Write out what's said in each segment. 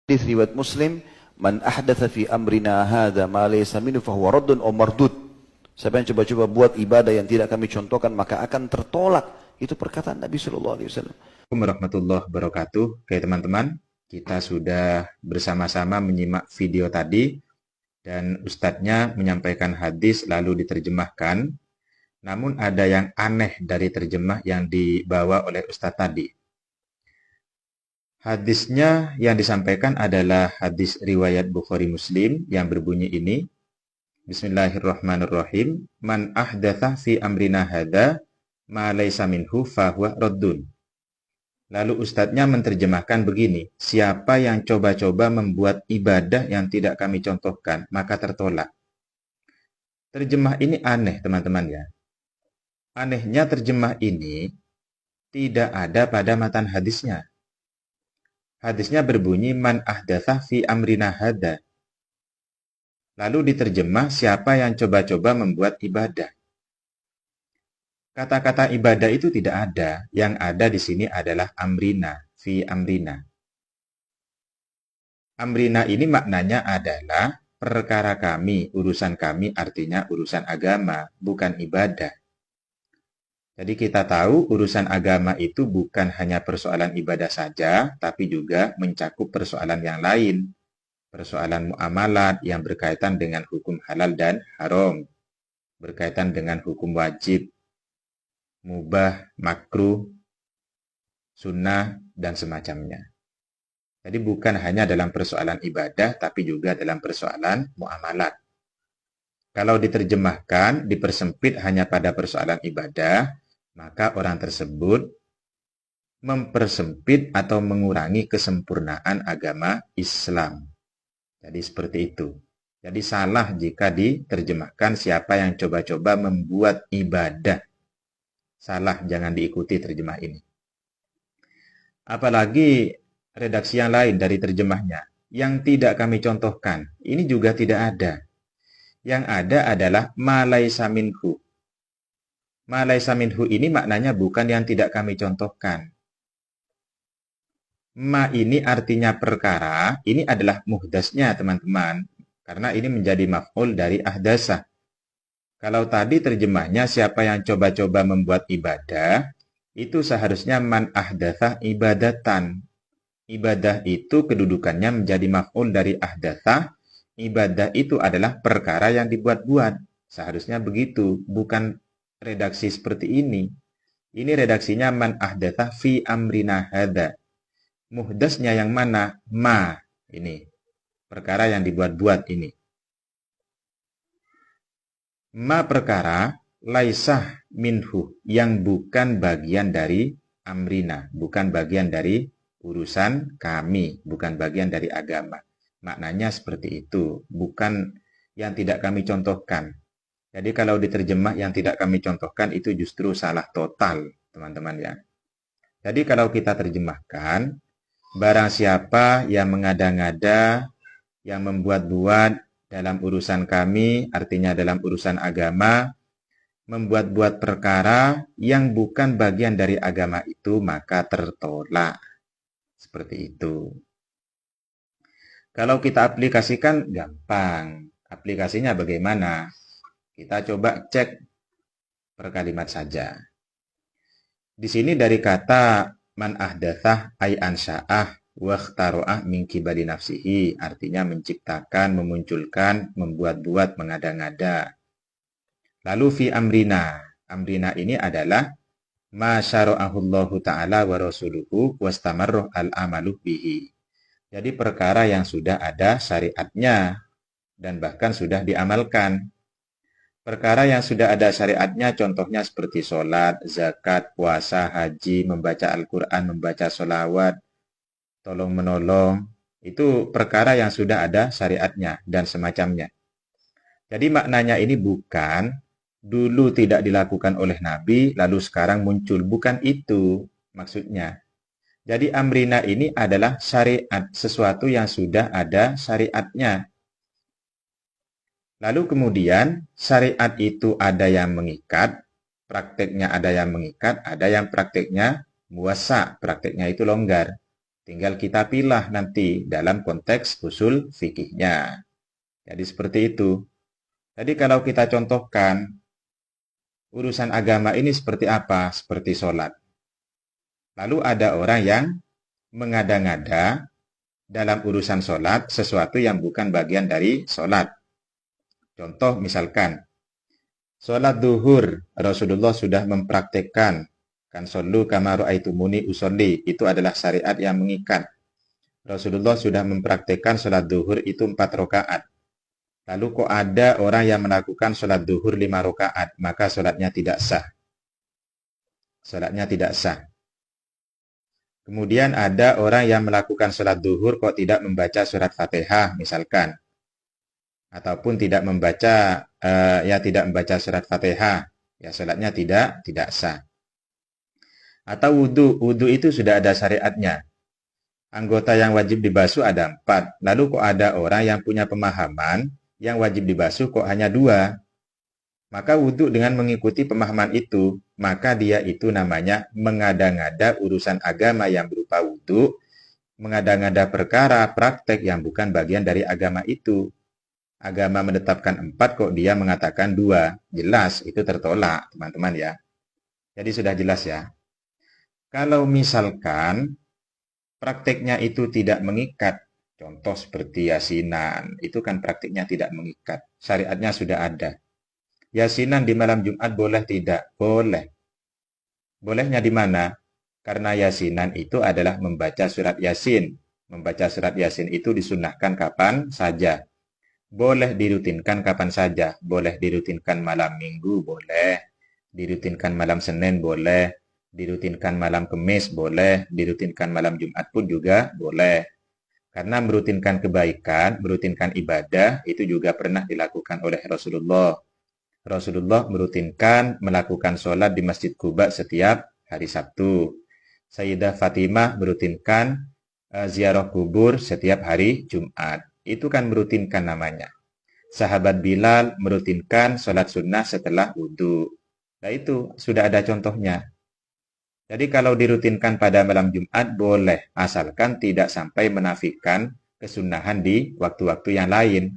Hadis riwayat Muslim, "Man ahdatsa fi amrina hadza ma laysa minhu fa huwa raddun aw mardud." Siapa yang coba-coba buat ibadah yang tidak kami contohkan maka akan tertolak. Itu perkataan Nabi sallallahu alaihi wasallam. Assalamualaikum warahmatullahi wabarakatuh. Oke teman-teman, kita sudah bersama-sama menyimak video tadi dan ustadznya menyampaikan hadis lalu diterjemahkan. Namun ada yang aneh dari terjemah yang dibawa oleh ustadz tadi. Hadisnya yang disampaikan adalah hadis riwayat Bukhari Muslim yang berbunyi ini. Bismillahirrahmanirrahim. Man ahdatsa fi amrina hadza ma laysa minhu fahuwa raddun. Lalu ustadznya menerjemahkan begini, siapa yang coba-coba membuat ibadah yang tidak kami contohkan, maka tertolak. Terjemah ini aneh teman-teman ya. Anehnya terjemah ini tidak ada pada matan hadisnya. Hadisnya berbunyi, man ahdatsa fi amrina hadza. Lalu diterjemah, siapa yang coba-coba membuat ibadah. Kata-kata ibadah itu tidak ada. Yang ada di sini adalah amrina, fi amrina. Amrina ini maknanya adalah perkara kami, urusan kami artinya urusan agama, bukan ibadah. Jadi kita tahu urusan agama itu bukan hanya persoalan ibadah saja, tapi juga mencakup persoalan yang lain. Persoalan muamalat yang berkaitan dengan hukum halal dan haram. Berkaitan dengan hukum wajib, mubah, makruh, sunnah, dan semacamnya. Jadi bukan hanya dalam persoalan ibadah, tapi juga dalam persoalan muamalat. Kalau diterjemahkan, dipersempit hanya pada persoalan ibadah, maka orang tersebut mempersempit atau mengurangi kesempurnaan agama Islam. Jadi seperti itu. Jadi salah jika diterjemahkan siapa yang coba-coba membuat ibadah. Salah, jangan diikuti terjemah ini. Apalagi redaksi yang lain dari terjemahnya. Yang tidak kami contohkan. Ini juga tidak ada. Yang ada adalah ma laisa minhu. Ma laisa minhu ini maknanya bukan yang tidak kami contohkan. Ma ini artinya perkara, ini adalah muhdasnya teman-teman. Karena ini menjadi maf'ul dari ahdasa. Kalau tadi terjemahnya siapa yang coba-coba membuat ibadah, itu seharusnya man ahdatsa ibadatan. Ibadah itu kedudukannya menjadi maf'ul dari ahdatsa. Ibadah itu adalah perkara yang dibuat-buat. Seharusnya begitu, bukan redaksi seperti ini. Ini redaksinya man ahdatsa fi amrina hadza. Muhdasnya yang mana? Ma. Ini. Perkara yang dibuat-buat ini. Ma perkara laisah minhu. Yang bukan bagian dari amrina. Bukan bagian dari urusan kami. Bukan bagian dari agama. Maknanya seperti itu. Bukan yang tidak kami contohkan. Jadi kalau diterjemah yang tidak kami contohkan itu justru salah total, teman-teman ya. Jadi kalau kita terjemahkan, barang siapa yang mengada-ngada, yang membuat-buat dalam urusan kami, artinya dalam urusan agama, membuat-buat perkara yang bukan bagian dari agama itu, maka tertolak. Seperti itu. Kalau kita aplikasikan, gampang. Aplikasinya bagaimana? Kita coba cek per kalimat saja. Di sini dari kata man ahdatsah ay ansya'ah wa ikhtara'ah min kibali nafsihi, artinya menciptakan, memunculkan, membuat-buat, mengada-ngada. Lalu fi amrina. Amrina ini adalah ma syara'ahullahu ta'ala wa rasuluhu wastamarruh al-amalu bihi. Jadi perkara yang sudah ada syariatnya dan bahkan sudah diamalkan. Perkara yang sudah ada syariatnya contohnya seperti sholat, zakat, puasa, haji, membaca Al-Quran, membaca sholawat, tolong menolong. Itu perkara yang sudah ada syariatnya dan semacamnya. Jadi maknanya ini bukan dulu tidak dilakukan oleh Nabi, lalu sekarang muncul. Bukan itu maksudnya. Jadi amrina ini adalah syariat, sesuatu yang sudah ada syariatnya. Lalu kemudian syariat itu ada yang mengikat, prakteknya ada yang mengikat, ada yang prakteknya muwassa, prakteknya itu longgar. Tinggal kita pilah nanti dalam konteks usul fikihnya. Jadi seperti itu. Jadi kalau kita contohkan urusan agama ini seperti apa? Seperti sholat. Lalu ada orang yang mengada-ngada dalam urusan sholat sesuatu yang bukan bagian dari sholat. Contoh misalkan, sholat duhur Rasulullah sudah mempraktekkan. Kan shollu kama ra'aitumuni usolli. Itu adalah syariat yang mengikat. Rasulullah sudah mempraktekkan sholat duhur itu 4 rakaat. Lalu kok ada orang yang melakukan sholat duhur 5 rakaat, maka sholatnya tidak sah. Sholatnya tidak sah. Kemudian ada orang yang melakukan sholat duhur kok tidak membaca surat Fatihah misalkan. Ataupun tidak membaca surat Fatihah. Ya sholatnya tidak sah. Atau wudhu itu sudah ada syariatnya. Anggota yang wajib dibasuh ada 4. Lalu kok ada orang yang punya pemahaman yang wajib dibasuh kok hanya 2. Maka wudhu dengan mengikuti pemahaman itu, maka dia itu namanya mengada-ngada urusan agama yang berupa wudhu, mengada-ngada perkara praktek yang bukan bagian dari agama itu. Agama menetapkan 4 kok dia mengatakan 2. Jelas itu tertolak teman-teman ya. Jadi sudah jelas ya. Kalau misalkan prakteknya itu tidak mengikat, contoh seperti yasinan, itu kan praktiknya tidak mengikat. Syariatnya sudah ada. Yasinan di malam Jumat boleh tidak? Boleh. Bolehnya di mana? Karena yasinan itu adalah membaca surat Yasin. Membaca surat Yasin itu disunnahkan kapan saja. Boleh dirutinkan kapan saja. Boleh dirutinkan malam Minggu, boleh. Dirutinkan malam Senin, boleh. Dirutinkan malam Kamis, boleh. Dirutinkan malam Jumat pun juga boleh. Karena merutinkan kebaikan, merutinkan ibadah, itu juga pernah dilakukan oleh Rasulullah. Rasulullah merutinkan melakukan sholat di Masjid Quba setiap hari Sabtu. Sayyidah Fatimah merutinkan ziarah kubur setiap hari Jumat. Itu kan merutinkan namanya. Sahabat Bilal merutinkan sholat sunnah setelah wudhu. Nah itu sudah ada contohnya. Jadi kalau dirutinkan pada malam Jumat boleh, asalkan tidak sampai menafikan kesunahan di waktu-waktu yang lain.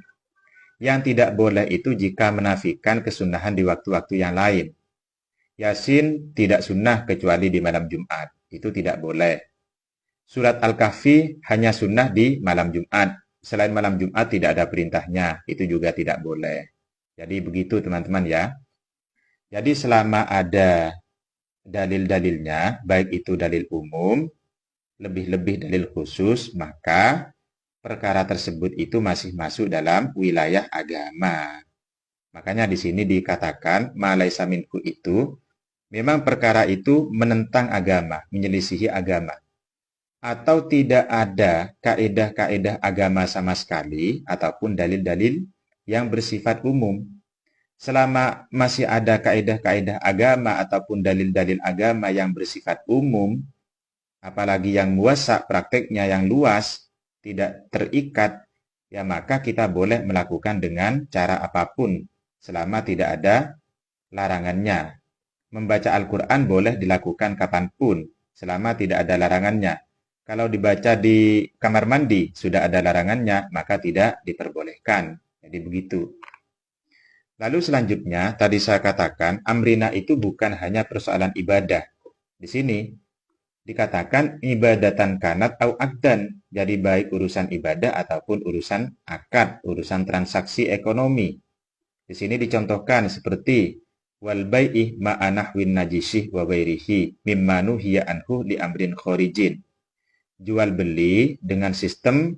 Yang tidak boleh itu jika menafikan kesunahan di waktu-waktu yang lain. Yasin tidak sunnah kecuali di malam Jumat. Itu tidak boleh. Surat Al-Kahfi hanya sunnah di malam Jumat. Selain malam Jumat tidak ada perintahnya. Itu juga tidak boleh. Jadi begitu teman-teman ya. Jadi selama ada dalil-dalilnya, baik itu dalil umum, lebih-lebih dalil khusus, maka perkara tersebut itu masih masuk dalam wilayah agama. Makanya di sini dikatakan ma laisa minhu itu memang perkara itu menentang agama, menyelisihi agama. Atau tidak ada kaedah-kaedah agama sama sekali ataupun dalil-dalil yang bersifat umum. Selama masih ada kaedah-kaedah agama ataupun dalil-dalil agama yang bersifat umum, apalagi yang muasa prakteknya yang luas, tidak terikat, ya maka kita boleh melakukan dengan cara apapun selama tidak ada larangannya. Membaca Al-Quran boleh dilakukan kapanpun selama tidak ada larangannya. Kalau dibaca di kamar mandi sudah ada larangannya, maka tidak diperbolehkan. Jadi begitu. Lalu selanjutnya, tadi saya katakan, amrina itu bukan hanya persoalan ibadah. Di sini dikatakan ibadatan kanat au akdan. Jadi baik urusan ibadah ataupun urusan akad, urusan transaksi ekonomi. Di sini dicontohkan seperti wal bai'i ma'anahwin najisih wa ghairihi mimma nuhiya anhu li amrin khorijin. Jual beli dengan sistem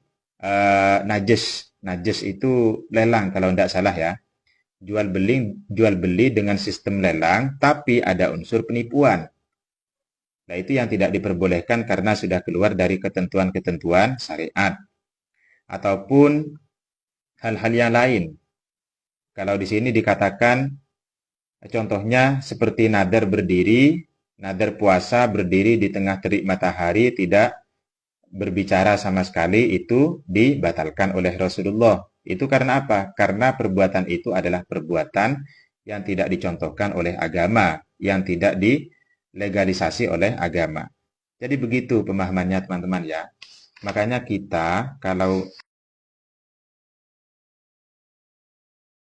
najis. Najis itu lelang kalau tidak salah ya. Jual beli dengan sistem lelang tapi ada unsur penipuan. Nah, itu yang tidak diperbolehkan karena sudah keluar dari ketentuan-ketentuan syariat. Ataupun hal-hal yang lain. Kalau di sini dikatakan contohnya seperti nadar berdiri, nadar puasa berdiri di tengah terik matahari tidak berbicara sama sekali, itu dibatalkan oleh Rasulullah. Itu karena apa? Karena perbuatan itu adalah perbuatan yang tidak dicontohkan oleh agama, yang tidak dilegalisasi oleh agama. Jadi begitu pemahamannya teman-teman ya. Makanya kita kalau